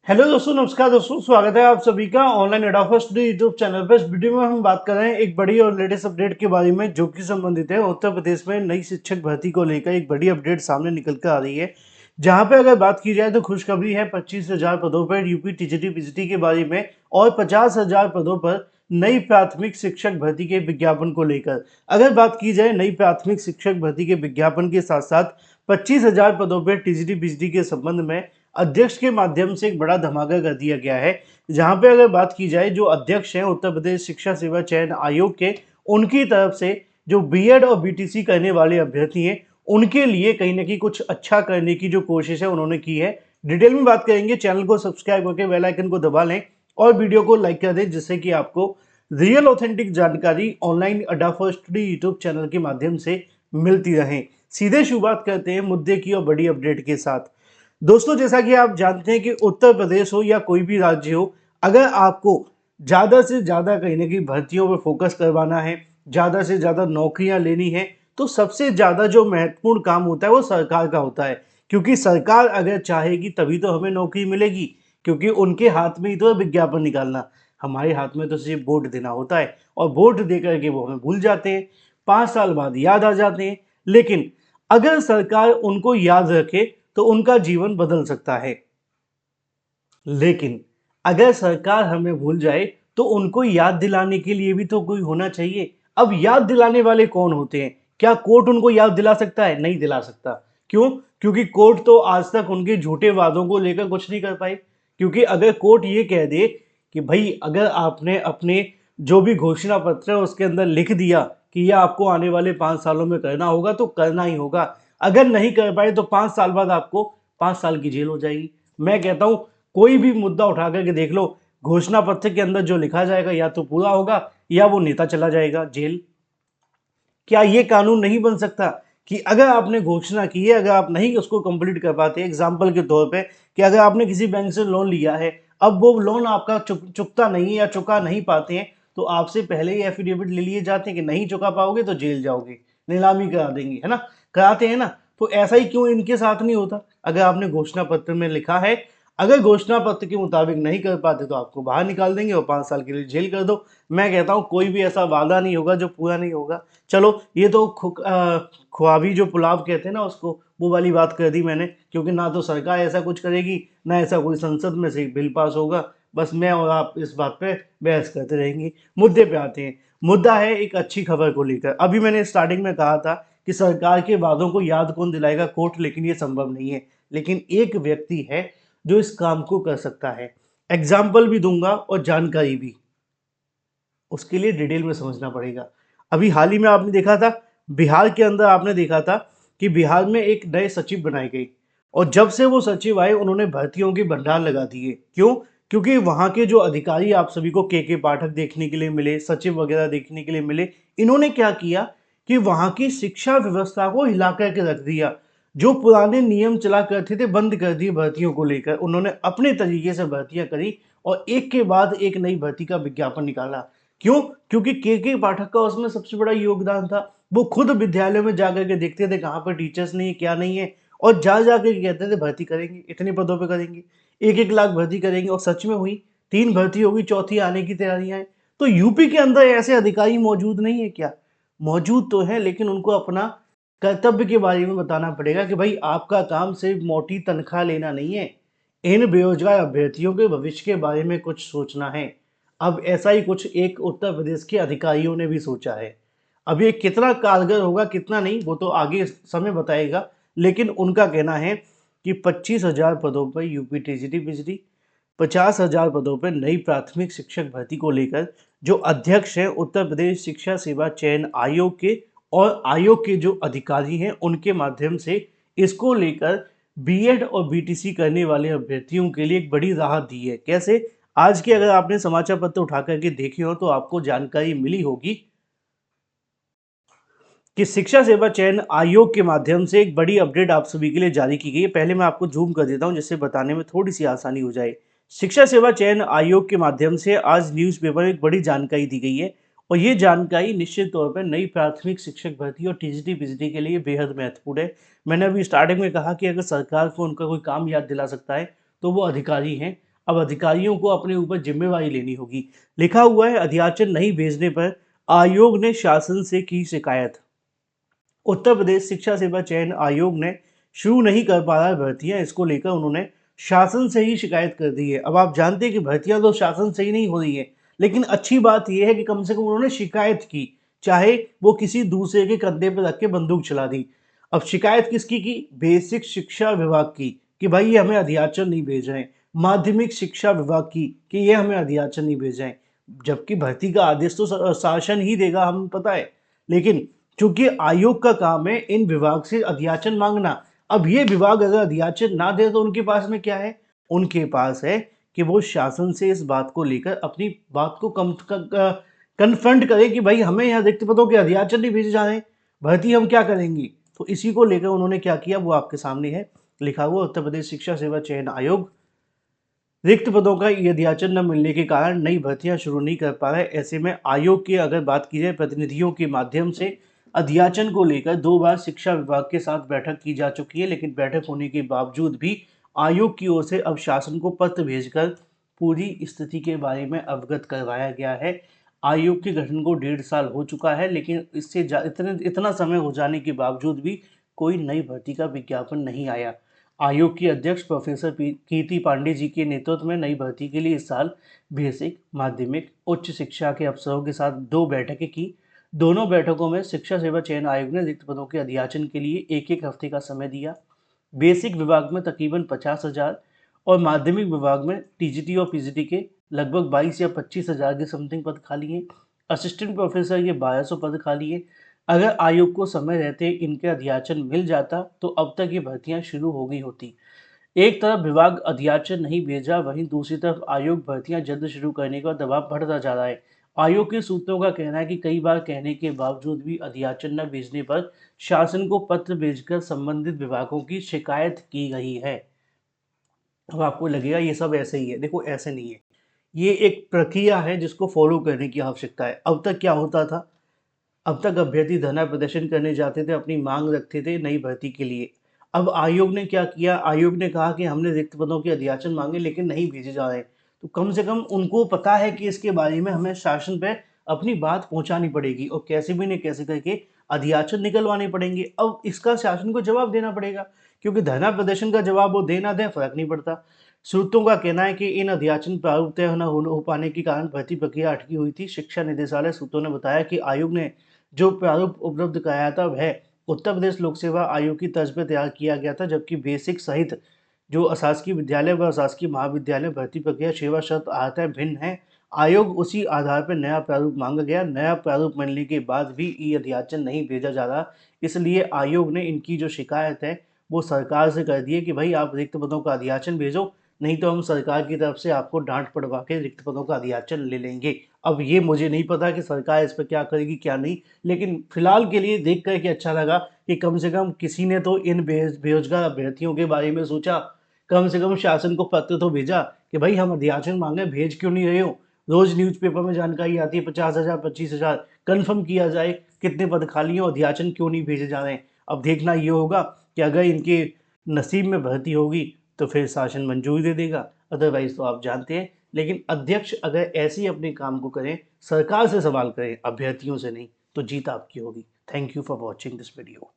Hello दोस्तों, नमस्कार दोस्तों, स्वागत है आप सभी का ऑनलाइन एडा स्टडी यूट्यूब चैनल पर। इस वीडियो में हम बात कर रहे हैं एक बड़ी और लेटेस्ट अपडेट के बारे में जो कि संबंधित है उत्तर प्रदेश में नई शिक्षक भर्ती को लेकर एक बड़ी अपडेट सामने निकल कर आ रही है। जहां पे अगर बात की जाए तो खुशखबरी है 25,000 पदों पर यूपी टीजीटी पीजीटी के बारे में और 50,000 पदों पर नई प्राथमिक शिक्षक भर्ती के विज्ञापन को लेकर। अगर बात की जाए नई प्राथमिक शिक्षक भर्ती के विज्ञापन के साथ साथ 25,000 पदों पर टीजीटी पीजीटी के संबंध में अध्यक्ष के माध्यम से एक बड़ा धमाका कर दिया गया है। जहां पे अगर बात की जाए जो अध्यक्ष हैं उत्तर प्रदेश शिक्षा सेवा चयन आयोग के, उनकी तरफ से जो बीएड और बीटीसी करने वाले अभ्यर्थी हैं उनके लिए कहीं ना कहीं कुछ अच्छा करने की जो कोशिश है उन्होंने की है। डिटेल में बात करेंगे, चैनल को सब्सक्राइब करके बेल आइकन को दबा लें और वीडियो को लाइक कर दें जिससे कि आपको रियल ऑथेंटिक जानकारी ऑनलाइन अड्डा फॉर स्टडी यूट्यूब चैनल के माध्यम से मिलती रहे। सीधे शुरुआत करते हैं मुद्दे की और बड़ी अपडेट के साथ। दोस्तों, जैसा कि आप जानते हैं कि उत्तर प्रदेश हो या कोई भी राज्य हो, अगर आपको ज़्यादा से ज़्यादा कहीं ना कहीं भर्तियों पर फोकस करवाना है, ज़्यादा से ज़्यादा नौकरियां लेनी है, तो सबसे ज़्यादा जो महत्वपूर्ण काम होता है वो सरकार का होता है। क्योंकि सरकार अगर चाहेगी तभी तो हमें नौकरी मिलेगी, क्योंकि उनके हाथ में ही तो है विज्ञापन निकालना। हमारे हाथ में तो सिर्फ वोट देना होता है और वोट दे करके वो हमें भूल जाते हैं, 5 साल बाद याद आ जाते हैं। लेकिन अगर सरकार उनको याद रखे तो उनका जीवन बदल सकता है। लेकिन अगर सरकार हमें भूल जाए तो उनको याद दिलाने के लिए भी तो कोई होना चाहिए। अब याद दिलाने वाले कौन होते हैं? क्या कोर्ट उनको याद दिला सकता है? नहीं दिला सकता। क्यों? क्योंकि कोर्ट तो आज तक उनके झूठे वादों को लेकर कुछ नहीं कर पाई। क्योंकि अगर कोर्ट ये कह दे कि भाई अगर आपने अपने जो भी घोषणा पत्र है उसके अंदर लिख दिया कि यह आपको आने वाले 5 सालों में करना होगा तो करना ही होगा। अगर नहीं कर पाए तो 5 साल बाद आपको 5 साल की जेल हो जाएगी। मैं कहता हूं कोई भी मुद्दा उठा करके देख लो, घोषणा पत्र के अंदर जो लिखा जाएगा या तो पूरा होगा या वो नेता चला जाएगा जेल। क्या ये कानून नहीं बन सकता कि अगर आपने घोषणा की है, अगर आप नहीं उसको कंप्लीट कर पाते, एग्जाम्पल के तौर पे कि अगर आपने किसी बैंक से लोन लिया है, अब वो लोन आपका चुकता नहीं है या चुका नहीं पाते हैं, तो आपसे पहले ही एफिडेविट ले लिए जाते हैं कि नहीं चुका पाओगे तो जेल जाओगे, नीलामी करा देंगे, है ना, कराते हैं ना। तो ऐसा ही क्यों इनके साथ नहीं होता? अगर आपने घोषणा पत्र में लिखा है, अगर घोषणा पत्र के मुताबिक नहीं कर पाते तो आपको बाहर निकाल देंगे और 5 साल के लिए जेल कर दो। मैं कहता हूँ कोई भी ऐसा वादा नहीं होगा जो पूरा नहीं होगा। चलो, ये तो ख्वाबी जो पुलाव कहते हैं ना उसको, वो वाली बात कर दी मैंने। क्योंकि ना तो सरकार ऐसा कुछ करेगी, ना ऐसा कोई संसद में से बिल पास होगा। बस मैं और आप इस बात पे बहस करते रहेंगे। मुद्दे पे आते हैं। मुद्दा है एक अच्छी खबर को लेकर। अभी मैंने स्टार्टिंग में कहा था कि सरकार के वादों को याद कौन दिलाएगा? कोर्ट। लेकिन ये संभव नहीं है। लेकिन एक व्यक्ति है जो इस काम को कर सकता है। एग्जाम्पल भी दूंगा और जानकारी भी। उसके लिए डिटेल में समझना पड़ेगा। अभी हाल ही में आपने देखा था, बिहार के अंदर आपने देखा था कि बिहार में एक नए सचिव बनाए गए और जब से वो सचिव आए उन्होंने भर्तियों के भंडार लगा दिए। क्यों? क्योंकि वहाँ के जो अधिकारी आप सभी को के पाठक देखने के लिए मिले, सचिव वगैरह देखने के लिए मिले। इन्होंने क्या किया कि वहाँ की शिक्षा व्यवस्था को हिला करके रख दिया। जो पुराने नियम चला करते थे बंद कर दिए भर्तियों को लेकर। उन्होंने अपने तरीके से भर्तियां करी और एक के बाद एक नई भर्ती का विज्ञापन निकाला। क्यों? क्योंकि के पाठक का उसमें सबसे बड़ा योगदान था। वो खुद विद्यालयों में जाकर के देखते थे कहाँ पर टीचर्स नहीं है, क्या नहीं है, और जा जाकर के कहते थे भर्ती करेंगे, इतने पदों पे करेंगे, 1-1 लाख भर्ती करेंगे। और सच में हुई, 3 भर्ती होगी, चौथी आने की तैयारियां हैं। तो यूपी के अंदर ऐसे अधिकारी मौजूद नहीं है क्या? मौजूद तो है, लेकिन उनको अपना कर्तव्य के बारे में बताना पड़ेगा कि भाई आपका काम सिर्फ मोटी तनख्वाह लेना नहीं है, इन बेरोजगार अभ्यर्थियों के भविष्य के बारे में कुछ सोचना है। अब ऐसा ही कुछ एक उत्तर प्रदेश के अधिकारियों ने भी सोचा है। अब ये कितना कारगर होगा कितना नहीं वो तो आगे समय बताएगा। लेकिन उनका कहना है कि 25,000 पदों पर यूपी टीजीटी पीजीटी, 50,000 पदों पर नई प्राथमिक शिक्षक भर्ती को लेकर जो अध्यक्ष हैं उत्तर प्रदेश शिक्षा सेवा चयन आयोग के और आयोग के जो अधिकारी हैं उनके माध्यम से इसको लेकर बीएड और बीटीसी करने वाले अभ्यर्थियों के लिए एक बड़ी राहत दी है। कैसे? आज के अगर आपने समाचार पत्र उठा करके देखे हो तो आपको जानकारी मिली होगी कि शिक्षा सेवा चयन आयोग के माध्यम से एक बड़ी अपडेट आप सभी के लिए जारी की गई है। पहले मैं आपको जूम कर देता हूं जिससे बताने में थोड़ी सी आसानी हो जाए। शिक्षा सेवा चयन आयोग के माध्यम से आज न्यूज़पेपर में एक बड़ी जानकारी दी गई है और ये जानकारी निश्चित तौर पर नई प्राथमिक शिक्षक भर्ती और टीजीटी पीजीटी के लिए बेहद महत्वपूर्ण है। मैंने अभी स्टार्टिंग में कहा कि अगर सरकार को उनका कोई काम याद दिला सकता है तो वो अधिकारी हैं। अब अधिकारियों को अपने ऊपर जिम्मेवारी लेनी होगी। लिखा हुआ है, अध्याचन नहीं भेजने पर आयोग ने शासन से की शिकायत। उत्तर प्रदेश शिक्षा सेवा चयन आयोग ने शुरू नहीं कर पा रहा है भर्तियां, इसको लेकर उन्होंने शासन से ही शिकायत कर दी है। अब आप जानते हैं कि भर्तियां तो शासन से ही नहीं हो रही है, लेकिन अच्छी बात यह है कि कम से कम उन्होंने शिकायत की, चाहे वो किसी दूसरे के कंधे पर रख के बंदूक चला दी। अब शिकायत किसकी की? बेसिक शिक्षा विभाग की, कि भाई ये हमें अध्याचन नहीं भेज रहे हैं। माध्यमिक शिक्षा विभाग की, कि ये हमें अध्याचन नहीं भेज रहे हैं। जबकि भर्ती का आदेश तो शासन ही देगा, हमें पता है, लेकिन चूंकि आयोग का काम है इन विभाग से अध्याचन मांगना। अब ये विभाग अगर अध्याचन ना दे तो उनके पास में क्या है? उनके पास है कि वो शासन से इस बात को लेकर अपनी बात को कन्फ्रंट करें कि भाई हमें यहाँ रिक्त पदों के अध्याचन नहीं भेजे जा रहे हैं, भर्ती हम क्या करेंगे। तो इसी को लेकर उन्होंने क्या किया वो आपके सामने है लिखा हुआ। उत्तर प्रदेश शिक्षा सेवा चयन आयोग रिक्त पदों का ये अध्याचन न मिलने के कारण नई भर्तियां शुरू नहीं कर पा रहा है। ऐसे में आयोग की अगर बात की जाए, प्रतिनिधियों के माध्यम से अध्याचन को लेकर 2 बार शिक्षा विभाग के साथ बैठक की जा चुकी है, लेकिन बैठक होने के बावजूद भी आयोग की ओर से अब शासन को पत्र भेजकर पूरी स्थिति के बारे में अवगत करवाया गया है। आयोग के गठन को 1.5 साल हो चुका है, लेकिन इससे इतना समय हो जाने के बावजूद भी कोई नई भर्ती का विज्ञापन नहीं आया। आयोग की अध्यक्ष प्रोफेसर कीर्ति पांडे जी के नेतृत्व में नई भर्ती के लिए इस साल बेसिक, माध्यमिक, उच्च शिक्षा के अफसरों के साथ 2 बैठकें की। दोनों बैठकों में शिक्षा सेवा चयन आयोग ने रिक्त पदों के अध्याचन के लिए 1-1 हफ्ते का समय दिया। बेसिक विभाग में तकरीबन 50,000 और माध्यमिक विभाग में टीजीटी और पीजीटी के लगभग 22 या 25,000 के समथिंग पद खाली हैं। असिस्टेंट प्रोफेसर के 1200 पद खाली हैं। अगर आयोग को समय रहते इनके अध्याचन मिल जाता तो अब तक ये भर्तियां शुरू हो गई होती। एक तरफ विभाग अध्याचन नहीं भेजा, वहीं दूसरी तरफ आयोग भर्तियां जल्द शुरू करने का दबाव बढ़ता जा रहा है। आयोग के सूत्रों का कहना है कि कई बार कहने के बावजूद भी अध्याचन न भेजने पर शासन को पत्र भेजकर संबंधित विभागों की शिकायत की गई है। अब आपको लगेगा ये सब ऐसे ही है, देखो ऐसे नहीं है। ये एक प्रक्रिया है जिसको फॉलो करने की आवश्यकता है। अब तक क्या होता था? अब तक अभ्यर्थी धरना प्रदर्शन करने जाते थे, अपनी मांग रखते थे नई भर्ती के लिए। अब आयोग ने क्या किया? आयोग ने कहा कि हमने रिक्त पदों के अध्याचन मांगे लेकिन नहीं भेजे जा रहे। तो कम से कम उनको पता है कि इसके बारे में हमें शासन पे अपनी बात पहुंचानी पड़ेगी और कैसे भी नहीं कैसे करके अध्याचन निकलवाने पड़ेंगे। अब इसका शासन को जवाब देना पड़ेगा, क्योंकि धरना प्रदर्शन का जवाब वो दे ना दे फर्क नहीं पड़ता। सूत्रों का कहना है कि इन अध्याचन प्रारूप तय न हो पाने के कारण भर्ती प्रक्रिया अटकी हुई थी। शिक्षा निदेशालय सूत्रों ने बताया कि आयोग ने जो प्रारूप उपलब्ध कराया था वह उत्तर प्रदेश लोक सेवा आयोग की तर्ज पर तैयार किया गया था, जबकि बेसिक सहित जो अशासकीय विद्यालय व अशासकीय महाविद्यालय भर्ती प्रक्रिया सेवा शर्त आहताएं भिन्न है। आयोग उसी आधार पर नया प्रारूप मांगा गया। नया प्रारूप मिलने के बाद भी ई अध्याचन नहीं भेजा जा रहा, इसलिए आयोग ने इनकी जो शिकायत है वो सरकार से कर दी है कि भाई आप रिक्त पदों का अध्याचन भेजो, नहीं तो हम सरकार की तरफ से आपको डांट पड़वा के रिक्त पदों का अध्याचन ले लेंगे। अब ये मुझे नहीं पता कि सरकार इस पर क्या करेगी क्या नहीं, लेकिन फिलहाल के लिए देख करके अच्छा लगा कि कम से कम किसी ने तो इन बेरोजगार अभ्यर्थियों के बारे में सोचा। कम से कम शासन को पत्र तो भेजा कि भाई हम अध्याचन मांगे, भेज क्यों नहीं रहे हो। रोज न्यूज़पेपर में जानकारी आती है 50,000 25,000, कन्फर्म किया जाए कितने पद खाली हैं, अध्याचन क्यों नहीं भेजे जा रहे हैं। अब देखना ये होगा कि अगर इनके नसीब में भर्ती होगी तो फिर शासन मंजूरी दे देगा, अदरवाइज तो आप जानते हैं। लेकिन अध्यक्ष अगर ऐसे ही अपने काम को करें, सरकार से सवाल करें, अभ्यर्थियों से नहीं, तो जीत आपकी होगी। Thank you for watching this video.